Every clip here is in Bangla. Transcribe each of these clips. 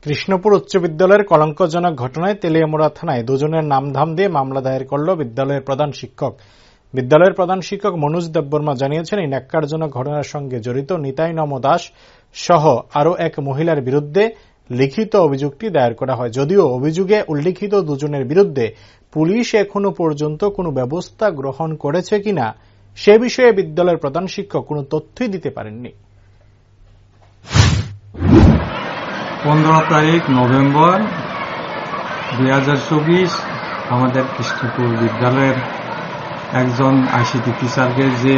কৃষ্ণপুর উচ্চ বিদ্যালয়ের কলঙ্কজনক ঘটনায় তেলিয়ামুড়া থানায় দুজনের নামধাম দিয়ে মামলা দায়ের করল বিদ্যালয়ের প্রধান শিক্ষক। বিদ্যালয়ের প্রধান শিক্ষক মনোজ দেববর্মা জানিয়েছেন, এই ন্যাক্কারজনক ঘটনার সঙ্গে জড়িত নিতাই নম দাস সহ আরও এক মহিলার বিরুদ্ধে লিখিত অভিযোগটি দায়ের করা হয়। যদিও অভিযোগে উল্লিখিত দুজনের বিরুদ্ধে পুলিশ এখনো পর্যন্ত কোনো ব্যবস্থা গ্রহণ করেছে কিনা সে বিষয়ে বিদ্যালয়ের প্রধান শিক্ষক কোনো তথ্যই দিতে পারেননি। 15 তারিখ নভেম্বর 2024 আমাদের কৃষ্ণপুর বিদ্যালয়ের একজন আইসিটি টিচারকে যে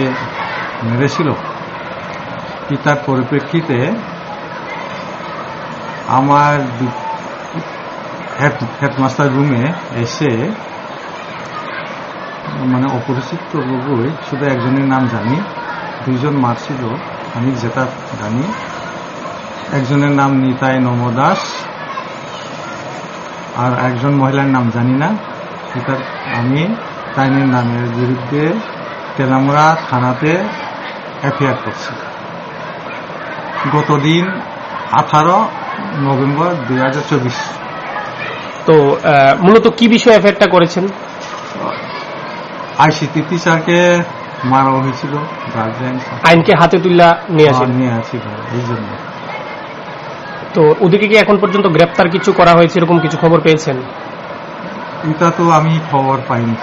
মেরেছিল, তার পরিপ্রেক্ষিতে আমার হেডমাস্টার রুমে এসে অপরিচিত লোকই, শুধু একজনের নাম জানি, দুইজন মারছিল আমি যেটা জানি। একজনের নাম নিতাই নম দাস আর একজন মহিলার নাম জানি না। আমি তাইনের নামের বিরুদ্ধে তেলামুড়া থানাতে এফআইআর করছি গতদিন 18 নভেম্বর 2024। তো মূলত কি বিষয়ে এফআইআরটা করেছেন? আইসিটি টিচারকে মারা হয়েছিল, গার্জিয়ান আইনকে হাতে তুলে নিয়ে আসি এই জন্য। তো ওদিকে কি এখন পর্যন্ত গ্রেপ্তার কিছু করা হয়েছে, এরকম কিছু খবর পেয়েছেন? এটা তো আমি খবর পাইনি।